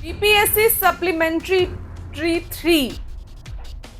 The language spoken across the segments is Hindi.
बीपीएससी सप्लीमेंट्री ट्री 3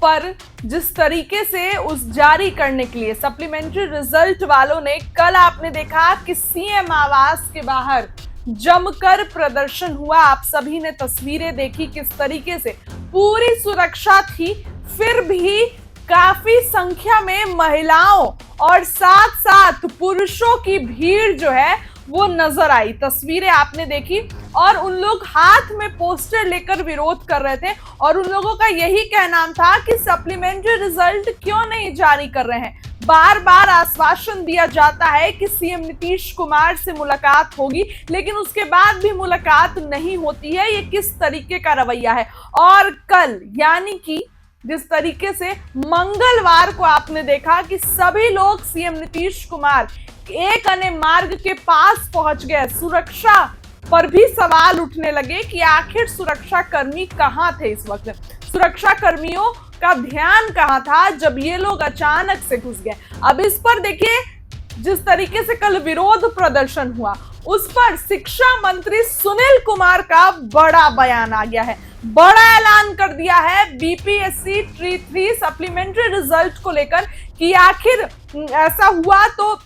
पर जिस तरीके से उस जारी करने के लिए सप्लीमेंट्री रिजल्ट वालों ने कल आपने देखा कि सीएम आवास के बाहर जमकर प्रदर्शन हुआ। आप सभी ने तस्वीरें देखी किस तरीके से पूरी सुरक्षा थी, फिर भी काफी संख्या में महिलाओं और साथ साथ पुरुषों की भीड़ जो है वो नजर आई। तस्वीरें आपने देखी और उन लोग हाथ में पोस्टर लेकर विरोध कर रहे थे और उन लोगों का यही कहना था कि सप्लीमेंट्री रिजल्ट क्यों नहीं जारी कर रहे हैं। बार बार आश्वासन दिया जाता है कि सीएम नीतीश कुमार से मुलाकात होगी, लेकिन उसके बाद भी मुलाकात नहीं होती है। ये किस तरीके का रवैया है। और कल यानी कि जिस तरीके से मंगलवार को आपने देखा कि सभी लोग सीएम नीतीश कुमार एक अन्य मार्ग के पास पहुंच गए, सुरक्षा पर भी सवाल उठने लगे कि आखिर सुरक्षा कर्मी कहां थे इस वक्त, सुरक्षा कर्मियों का ध्यान कहां था जब ये लोग अचानक से घुस गए। अब इस पर देखिए जिस तरीके से कल विरोध प्रदर्शन हुआ उस पर शिक्षा मंत्री सुनील कुमार का बड़ा बयान आ गया है, बड़ा ऐलान कर दिया है बीपीएससी ट्री 3 सप्लीमेंट्री रिजल्ट को लेकर कि आखिर ऐसा हुआ तो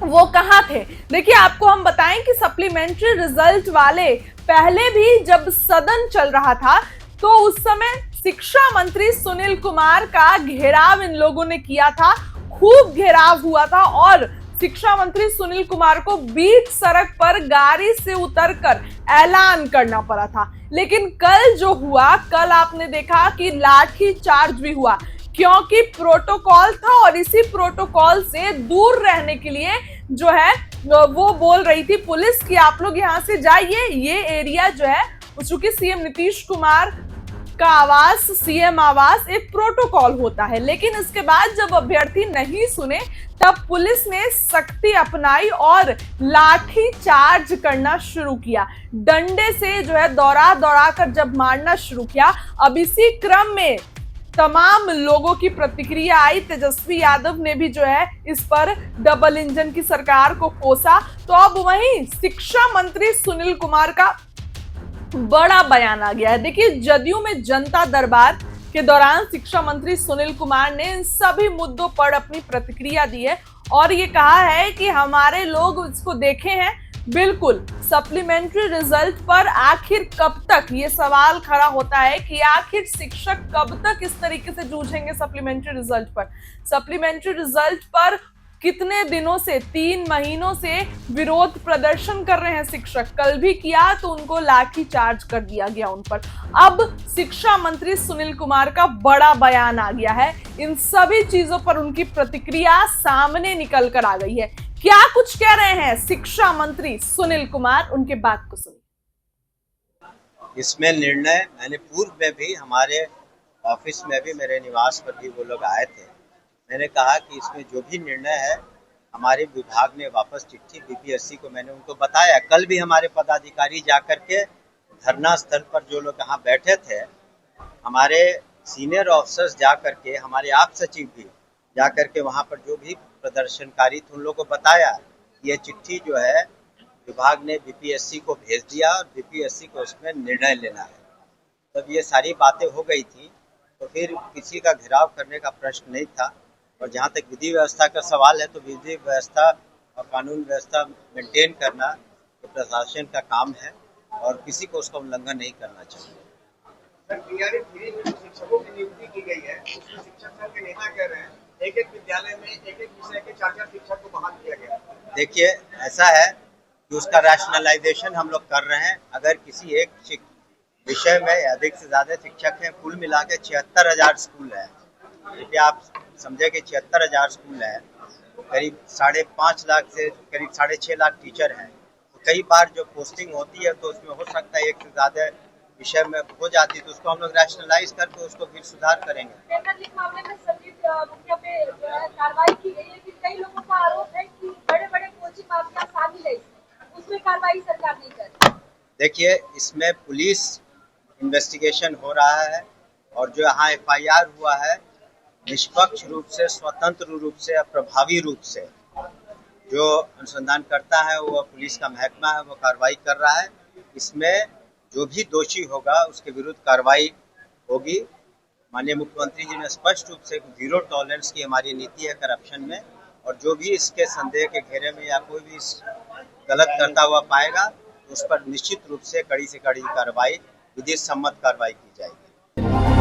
वो कहां थे। देखिए आपको हम बताएं कि सप्लीमेंट्री रिजल्ट वाले पहले भी जब सदन चल रहा था तो उस समय शिक्षा मंत्री सुनील कुमार का घेराव इन लोगों ने किया था, खूब घेराव हुआ था और शिक्षा मंत्री सुनील कुमार को बीच सड़क पर गाड़ी से उतरकर ऐलान करना पड़ा था। लेकिन कल जो हुआ, कल आपने देखा कि लाठी चार्ज भी हुआ क्योंकि प्रोटोकॉल था और इसी प्रोटोकॉल से दूर रहने के लिए जो है वो बोल रही थी पुलिस कि आप लोग यहां से जाइए, ये एरिया जो है चूंकि सीएम नीतीश कुमार का आवास सीएम आवास एक प्रोटोकॉल होता है। लेकिन इसके बाद जब अभ्यर्थी नहीं सुने तब पुलिस ने सख्ती अपनाई और लाठी चार्ज करना शुरू किया, डंडे से जो है दौड़ा दौड़ा कर जब मारना शुरू किया। अब इसी क्रम में तमाम लोगों की प्रतिक्रिया आई। तेजस्वी यादव ने भी जो है इस पर डबल इंजन की सरकार को कोसा। तो अब वहीं शिक्षा मंत्री सुनील कुमार का बड़ा बयान आ गया है। देखिए जदयू में जनता दरबार के दौरान शिक्षा मंत्री सुनील कुमार ने इन सभी मुद्दों पर अपनी प्रतिक्रिया दी है और ये कहा है कि हमारे लोग इसको देखे हैं। बिल्कुल सप्लीमेंट्री रिजल्ट पर आखिर कब तक ये सवाल खड़ा होता है कि आखिर शिक्षक कब तक इस तरीके से जूझेंगे सप्लीमेंट्री रिजल्ट पर। सप्लीमेंट्री रिजल्ट पर कितने दिनों से 3 महीनों से विरोध प्रदर्शन कर रहे हैं शिक्षक, कल भी किया तो उनको लाठी चार्ज कर दिया गया उन पर। अब शिक्षा मंत्री सुनील कुमार का बड़ा बयान आ गया है, इन सभी चीजों पर उनकी प्रतिक्रिया सामने निकल कर आ गई है। क्या कुछ कह रहे हैं शिक्षा मंत्री सुनील कुमार, उनके बात को सुनिए। इसमें निर्णय मैंने पूर्व में भी हमारे ऑफिस में भी मेरे निवास पर भी वो लोग आए थे, मैंने कहा कि इसमें जो भी निर्णय है हमारे विभाग ने वापस चिट्ठी बीपीएससी को मैंने उनको बताया। कल भी हमारे पदाधिकारी जाकर के धरना स्थल पर जो लोग यहाँ बैठे थे, हमारे सीनियर ऑफिसर्स जाकर के, हमारे आप सचिव भी जाकर के वहाँ पर जो भी प्रदर्शनकारी थे उन लोगों को बताया। ये चिट्ठी जो है विभाग ने बीपीएससी को भेज दिया और बीपीएससी को उसमें निर्णय लेना है। तब ये सारी बातें हो गई थी तो फिर किसी का घेराव करने का प्रश्न नहीं था। और जहाँ तक विधि व्यवस्था का सवाल है तो विधि व्यवस्था और कानून व्यवस्था मेंटेन करना तो प्रशासन का काम है और किसी को उसका उल्लंघन नहीं करना चाहिए। शिक्षकों की नियुक्ति की गई है, उसमें शिक्षक संघ के नेता कह रहे हैं एक एक विद्यालय में एक एक विषय के 4-4 शिक्षक को बहाल किया गया। देखिए ऐसा है कि उसका रैशनलाइजेशन हम लोग कर रहे हैं। अगर किसी एक विषय में अधिक से ज्यादा शिक्षक हैं, कुल मिला के 76,000 स्कूल है, देखिए आप समझे कि 76,000 स्कूल है, करीब 5.5 लाख से करीब 6.5 लाख टीचर हैं। तो कई बार जो पोस्टिंग होती है तो उसमें हो सकता है एक से ज्यादा विषय में हो जाती है, तो उसको हम लोग रैशनलाइज करके उसको फिर सुधार करेंगे। मामले में मुखिया पे कार्रवाई की गई है कि कई लोगों का आरोप है कि बड़े-बड़े कोचिंग माफिया शामिल है, उसमें कार्रवाई सरकार नहीं कर रही। देखिए इसमें पुलिस इन्वेस्टिगेशन हो रहा है और जो यहाँ एफआईआर हुआ है निष्पक्ष रूप से, स्वतंत्र रूप से, प्रभावी रूप से जो अनुसंधान करता है वो पुलिस का महकमा है, वो कार्रवाई कर रहा है। इसमें जो भी दोषी होगा उसके विरुद्ध कार्रवाई होगी। माननीय मुख्यमंत्री जी ने स्पष्ट रूप से जीरो टॉलरेंस की हमारी नीति है करप्शन में, और जो भी इसके संदेह के घेरे में या कोई भी गलत करता हुआ पाएगा तो उस पर निश्चित रूप से कड़ी से कड़ी कार्रवाई, विधि सम्मत कार्रवाई की जाएगी।